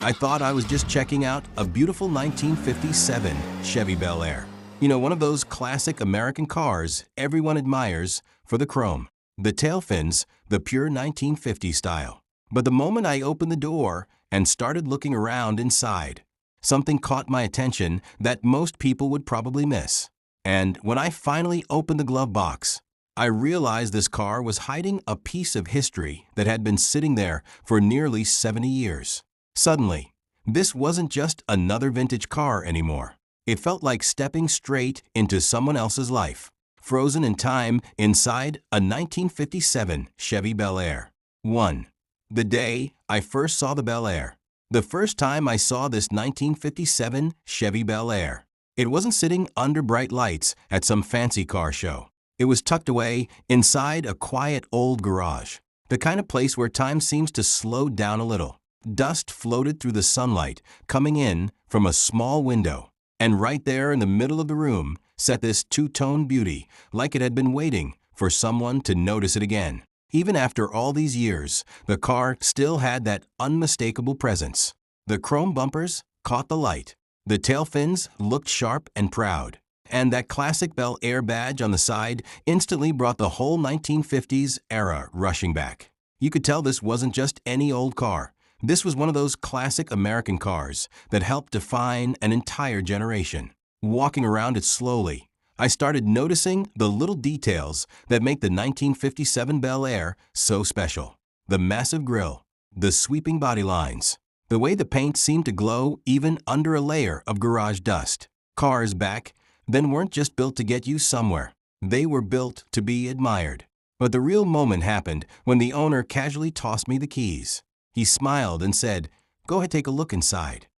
I thought I was just checking out a beautiful 1957 Chevy Bel Air. You know, one of those classic American cars everyone admires for the chrome, the tail fins, the pure 1950 style. But the moment I opened the door and started looking around inside, something caught my attention that most people would probably miss. And when I finally opened the glove box, I realized this car was hiding a piece of history that had been sitting there for nearly 70 years. Suddenly, this wasn't just another vintage car anymore. It felt like stepping straight into someone else's life, frozen in time inside a 1957 Chevy Bel Air. 1. The day I first saw the Bel Air. The first time I saw this 1957 Chevy Bel Air, it wasn't sitting under bright lights at some fancy car show. It was tucked away inside a quiet old garage, the kind of place where time seems to slow down a little. Dust floated through the sunlight coming in from a small window, and right there in the middle of the room sat this two-tone beauty, like it had been waiting for someone to notice it again. Even after all these years, the car still had that unmistakable presence. The chrome bumpers caught the light. The tail fins looked sharp and proud. And that classic Bel Air badge on the side instantly brought the whole 1950s era rushing back. You could tell this wasn't just any old car. This was one of those classic American cars that helped define an entire generation. Walking around it slowly, I started noticing the little details that make the 1957 Bel Air so special. The massive grille, the sweeping body lines, the way the paint seemed to glow even under a layer of garage dust. Cars back then weren't just built to get you somewhere. They were built to be admired. But the real moment happened when the owner casually tossed me the keys. He smiled and said, "Go ahead, take a look inside."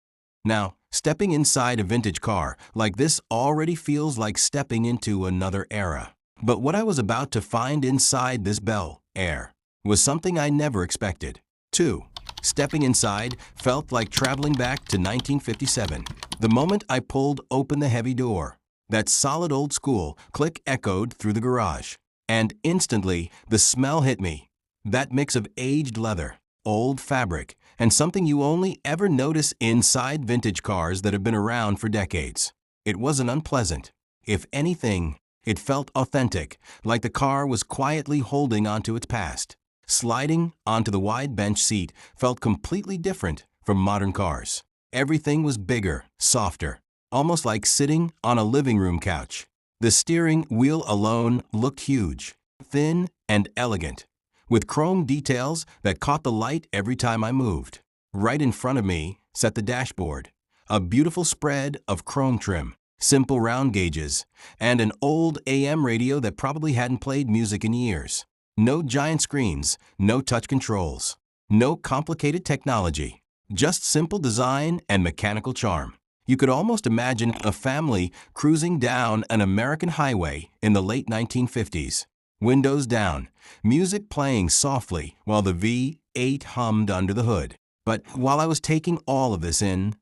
Now, stepping inside a vintage car like this already feels like stepping into another era. But what I was about to find inside this Bel Air was something I never expected. 2. Stepping inside felt like traveling back to 1957. The moment I pulled open the heavy door, that solid old school click echoed through the garage. And instantly, the smell hit me. That mix of aged leather, old fabric, and something you only ever notice inside vintage cars that have been around for decades. It wasn't unpleasant. If anything, it felt authentic, like the car was quietly holding onto its past. Sliding onto the wide bench seat felt completely different from modern cars. Everything was bigger, softer, almost like sitting on a living room couch. The steering wheel alone looked huge, thin, and elegant, with chrome details that caught the light every time I moved. Right in front of me sat the dashboard, a beautiful spread of chrome trim, simple round gauges, and an old AM radio that probably hadn't played music in years. No giant screens, no touch controls, no complicated technology, just simple design and mechanical charm. You could almost imagine a family cruising down an American highway in the late 1950s. Windows down, music playing softly while the V8 hummed under the hood. But while I was taking all of this in,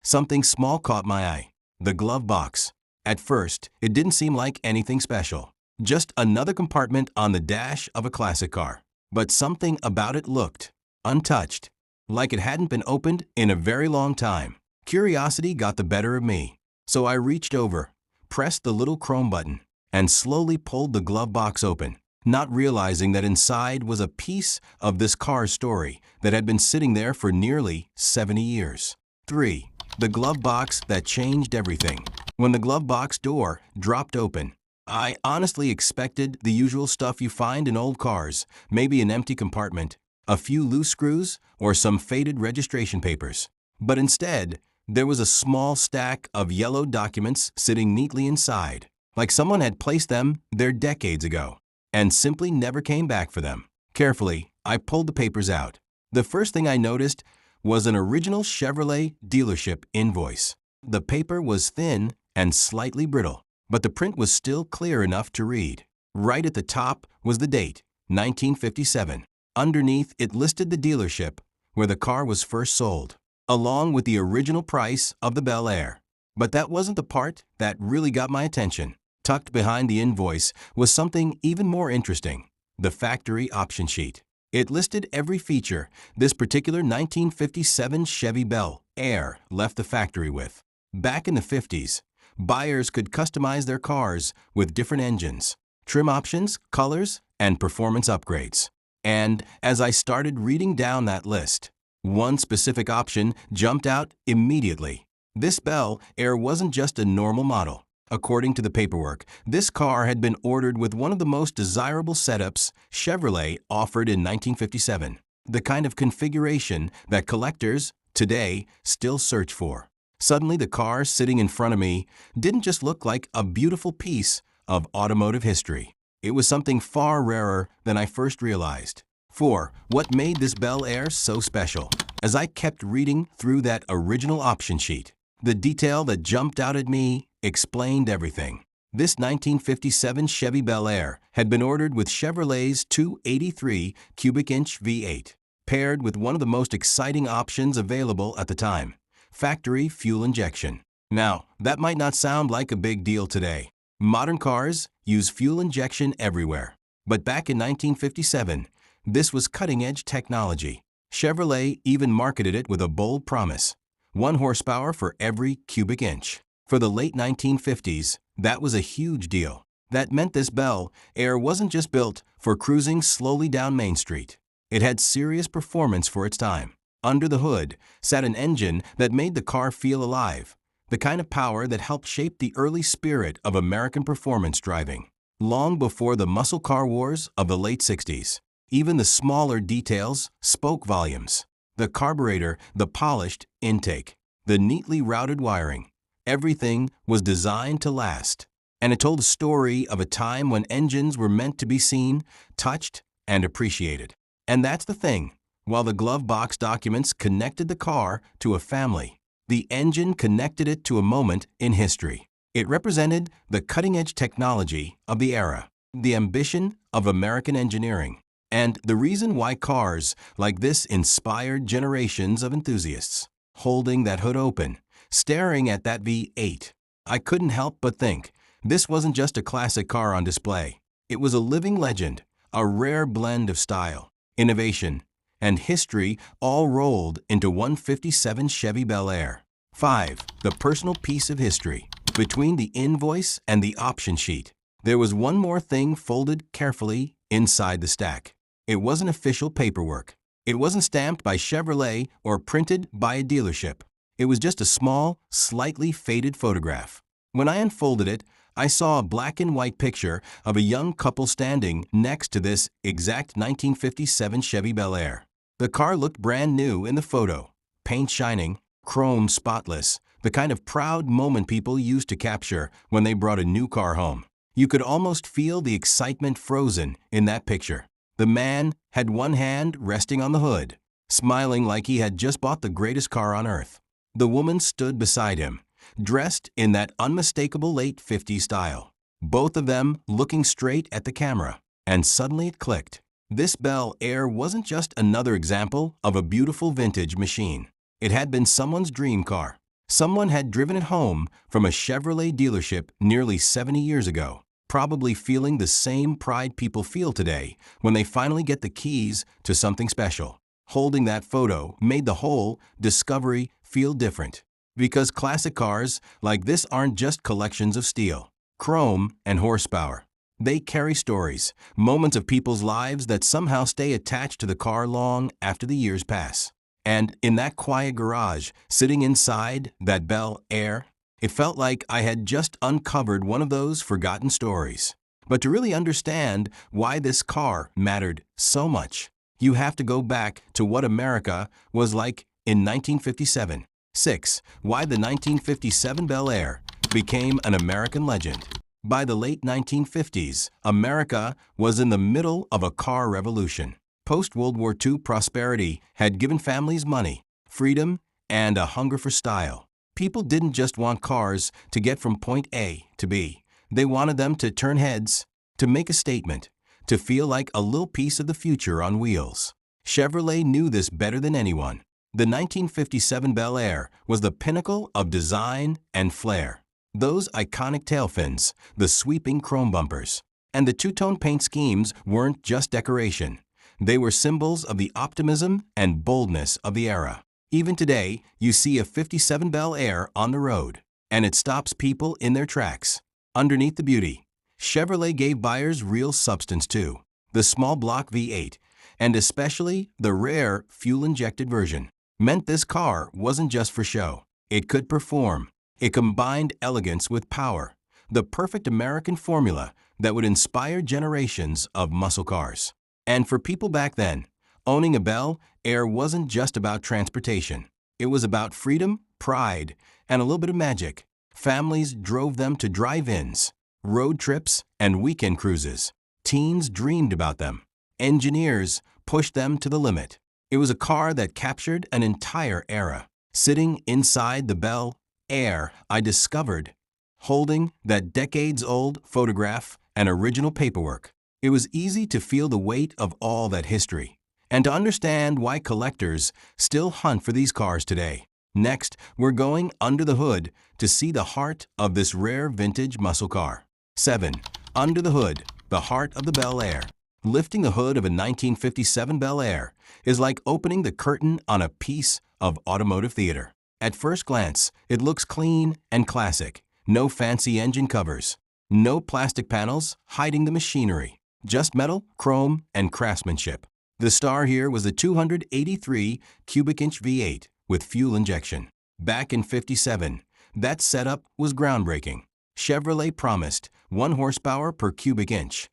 something small caught my eye. The glove box. At first, it didn't seem like anything special. Just another compartment on the dash of a classic car. But something about it looked untouched, like it hadn't been opened in a very long time. Curiosity got the better of me, so I reached over, pressed the little chrome button, and slowly pulled the glove box open, not realizing that inside was a piece of this car's story that had been sitting there for nearly 70 years. 3. The glove box that changed everything. When the glove box door dropped open, I honestly expected the usual stuff you find in old cars, maybe an empty compartment, a few loose screws, or some faded registration papers. But instead, there was a small stack of yellow documents sitting neatly inside, like someone had placed them there decades ago and simply never came back for them. Carefully, I pulled the papers out. The first thing I noticed was an original Chevrolet dealership invoice. The paper was thin and slightly brittle, but the print was still clear enough to read. Right at the top was the date, 1957. Underneath, it listed the dealership where the car was first sold, along with the original price of the Bel Air. But that wasn't the part that really got my attention. Tucked behind the invoice was something even more interesting, the factory option sheet. It listed every feature this particular 1957 Chevy Bel Air left the factory with. Back in the 50s, buyers could customize their cars with different engines, trim options, colors, and performance upgrades. And as I started reading down that list, one specific option jumped out immediately. This Bel Air wasn't just a normal model. According to the paperwork, this car had been ordered with one of the most desirable setups Chevrolet offered in 1957, the kind of configuration that collectors today still search for. Suddenly, the car sitting in front of me didn't just look like a beautiful piece of automotive history. It was something far rarer than I first realized. 4. What made this Bel Air so special? As I kept reading through that original option sheet, the detail that jumped out at me explained everything. This 1957 Chevy Bel Air had been ordered with Chevrolet's 283 cubic inch V8, paired with one of the most exciting options available at the time, factory fuel injection. Now, that might not sound like a big deal today. Modern cars use fuel injection everywhere. But back in 1957, this was cutting-edge technology. Chevrolet even marketed it with a bold promise: 1 horsepower for every cubic inch. For the late 1950s, that was a huge deal. That meant this Bel Air wasn't just built for cruising slowly down Main Street. It had serious performance for its time. Under the hood sat an engine that made the car feel alive, the kind of power that helped shape the early spirit of American performance driving. Long before the muscle car wars of the late 60s, even the smaller details spoke volumes. The carburetor, the polished intake, the neatly routed wiring. Everything was designed to last. And it told a story of a time when engines were meant to be seen, touched, and appreciated. And that's the thing. While the glove box documents connected the car to a family, the engine connected it to a moment in history. It represented the cutting-edge technology of the era, the ambition of American engineering, and the reason why cars like this inspired generations of enthusiasts. Holding that hood open, staring at that V8, I couldn't help but think, this wasn't just a classic car on display. It was a living legend, a rare blend of style, innovation, and history all rolled into 157 Chevy Bel Air. 5. The personal piece of history. Between the invoice and the option sheet, there was one more thing folded carefully inside the stack. It wasn't official paperwork. It wasn't stamped by Chevrolet or printed by a dealership. It was just a small, slightly faded photograph. When I unfolded it, I saw a black and white picture of a young couple standing next to this exact 1957 Chevy Bel Air. The car looked brand new in the photo, paint shining, chrome spotless, the kind of proud moment people used to capture when they brought a new car home. You could almost feel the excitement frozen in that picture. The man had one hand resting on the hood, smiling like he had just bought the greatest car on earth. The woman stood beside him, dressed in that unmistakable late 50s style, both of them looking straight at the camera. And suddenly it clicked. This Bel Air wasn't just another example of a beautiful vintage machine. It had been someone's dream car. Someone had driven it home from a Chevrolet dealership nearly 70 years ago, probably feeling the same pride people feel today when they finally get the keys to something special. Holding that photo made the whole discovery feel different, because classic cars like this aren't just collections of steel, chrome, and horsepower. They carry stories, moments of people's lives that somehow stay attached to the car long after the years pass. And in that quiet garage, sitting inside that Bel Air, it felt like I had just uncovered one of those forgotten stories. But to really understand why this car mattered so much, you have to go back to what America was like in 1957. 6. Why the 1957 Bel Air became an American legend. By the late 1950s, America was in the middle of a car revolution. Post-World War II prosperity had given families money, freedom, and a hunger for style. People didn't just want cars to get from point A to B. They wanted them to turn heads, to make a statement, to feel like a little piece of the future on wheels. Chevrolet knew this better than anyone. The 1957 Bel Air was the pinnacle of design and flair. Those iconic tailfins, the sweeping chrome bumpers, and the two-tone paint schemes weren't just decoration. They were symbols of the optimism and boldness of the era. Even today, you see a 57 Bel Air on the road, and it stops people in their tracks. Underneath the beauty, Chevrolet gave buyers real substance too. The small block V8, and especially the rare fuel-injected version, meant this car wasn't just for show. It could perform. It combined elegance with power, the perfect American formula that would inspire generations of muscle cars. And for people back then, owning a Bel Air wasn't just about transportation. It was about freedom, pride, and a little bit of magic. Families drove them to drive-ins, road trips, and weekend cruises. Teens dreamed about them. Engineers pushed them to the limit. It was a car that captured an entire era. Sitting inside the Bel Air, I discovered, holding that decades-old photograph and original paperwork, it was easy to feel the weight of all that history and to understand why collectors still hunt for these cars today. Next, we're going under the hood to see the heart of this rare vintage muscle car. 7. Under the hood, the heart of the Bel Air. Lifting the hood of a 1957 Bel Air is like opening the curtain on a piece of automotive theater. At first glance, it looks clean and classic. No fancy engine covers, no plastic panels hiding the machinery, just metal, chrome, and craftsmanship. The star here was a 283 cubic inch V8 with fuel injection. Back in '57, that setup was groundbreaking. Chevrolet promised 1 horsepower per cubic inch,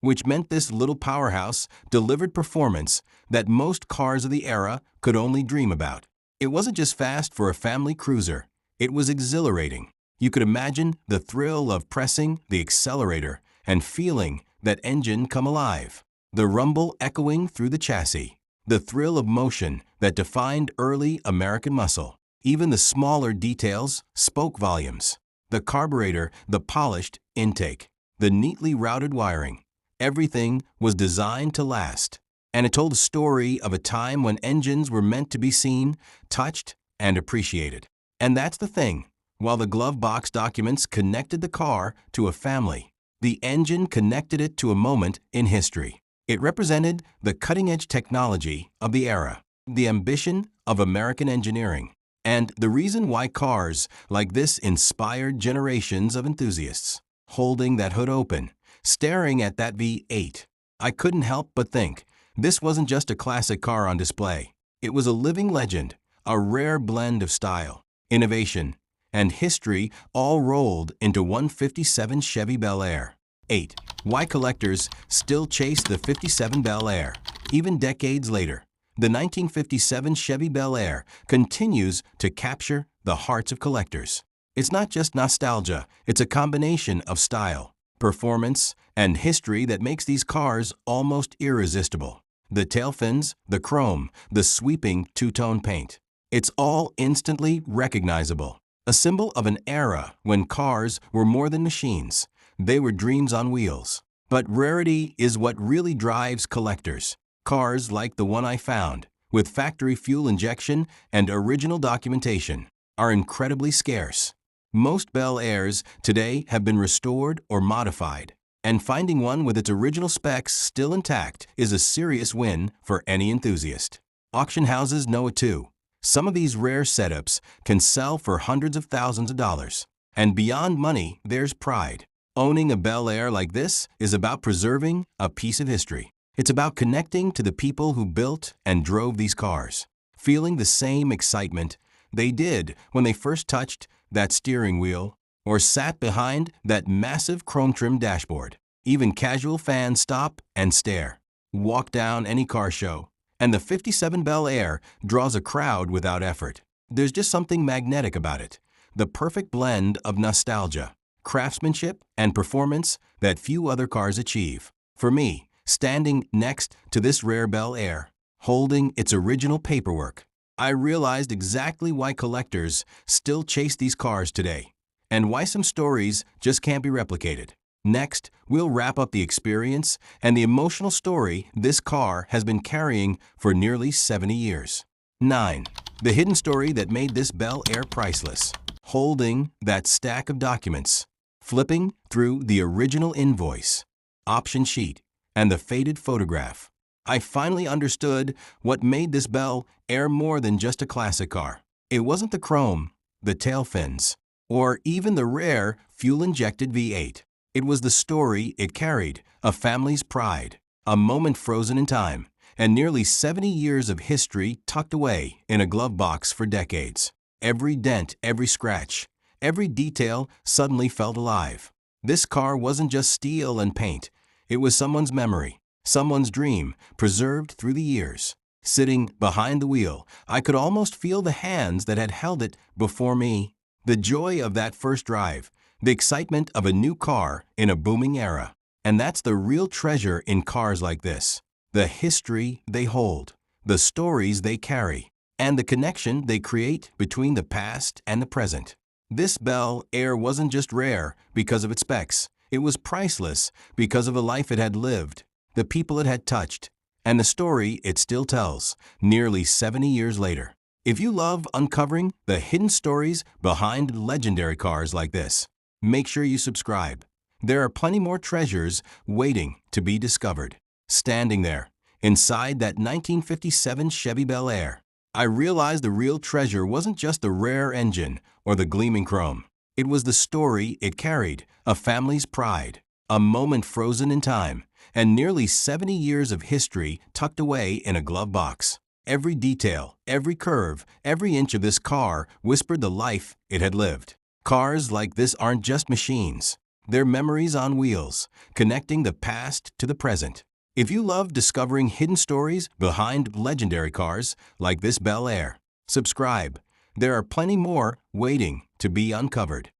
which meant this little powerhouse delivered performance that most cars of the era could only dream about. It wasn't just fast for a family cruiser, it was exhilarating. You could imagine the thrill of pressing the accelerator and feeling that engine come alive, the rumble echoing through the chassis, the thrill of motion that defined early American muscle. Even the smaller details spoke volumes. The carburetor, the polished intake, the neatly routed wiring. Everything was designed to last. And it told a story of a time when engines were meant to be seen, touched, and appreciated. And that's the thing. While the glove box documents connected the car to a family, the engine connected it to a moment in history. It represented the cutting-edge technology of the era, the ambition of American engineering, and the reason why cars like this inspired generations of enthusiasts. Holding that hood open, staring at that V8, I couldn't help but think, this wasn't just a classic car on display. It was a living legend, a rare blend of style, innovation, and history all rolled into one 57 Chevy Bel Air. 8. Why collectors still chase the 57 Bel Air. Even decades later, the 1957 Chevy Bel Air continues to capture the hearts of collectors. It's not just nostalgia, it's a combination of style, performance, and history that makes these cars almost irresistible. The tailfins, the chrome, the sweeping two-tone paint. It's all instantly recognizable. A symbol of an era when cars were more than machines. They were dreams on wheels. But rarity is what really drives collectors. Cars like the one I found, with factory fuel injection and original documentation, are incredibly scarce. Most Bel Airs today have been restored or modified, and finding one with its original specs still intact is a serious win for any enthusiast. Auction houses know it too. Some of these rare setups can sell for hundreds of thousands of dollars. And beyond money, there's pride. Owning a Bel Air like this is about preserving a piece of history. It's about connecting to the people who built and drove these cars, feeling the same excitement they did when they first touched that steering wheel or sat behind that massive chrome-trimmed dashboard. Even casual fans stop and stare. Walk down any car show, and the 57 Bel Air draws a crowd without effort. There's just something magnetic about it, the perfect blend of nostalgia, craftsmanship, and performance that few other cars achieve. For me, standing next to this rare Bel Air, holding its original paperwork, I realized exactly why collectors still chase these cars today, and why some stories just can't be replicated. Next, we'll wrap up the experience and the emotional story this car has been carrying for nearly 70 years. 9. The hidden story that made this Bel Air priceless. Holding that stack of documents, flipping through the original invoice, option sheet, and the faded photograph, I finally understood what made this Bel Air more than just a classic car. It wasn't the chrome, the tail fins, or even the rare fuel-injected V8. It was the story it carried, a family's pride, a moment frozen in time, and nearly 70 years of history tucked away in a glove box for decades. Every dent, every scratch, every detail suddenly felt alive. This car wasn't just steel and paint. It was someone's memory, someone's dream, preserved through the years. Sitting behind the wheel, I could almost feel the hands that had held it before me. The joy of that first drive, the excitement of a new car in a booming era. And that's the real treasure in cars like this. The history they hold, the stories they carry, and the connection they create between the past and the present. This Bel Air wasn't just rare because of its specs. It was priceless because of the life it had lived, the people it had touched, and the story it still tells, nearly 70 years later. If you love uncovering the hidden stories behind legendary cars like this, make sure you subscribe. There are plenty more treasures waiting to be discovered. Standing there, inside that 1957 Chevy Bel Air, I realized the real treasure wasn't just the rare engine or the gleaming chrome. It was the story it carried, a family's pride, a moment frozen in time, and nearly 70 years of history tucked away in a glove box. Every detail, every curve, every inch of this car whispered the life it had lived. Cars like this aren't just machines. They're memories on wheels, connecting the past to the present. If you love discovering hidden stories behind legendary cars like this Bel Air, subscribe. There are plenty more waiting to be uncovered.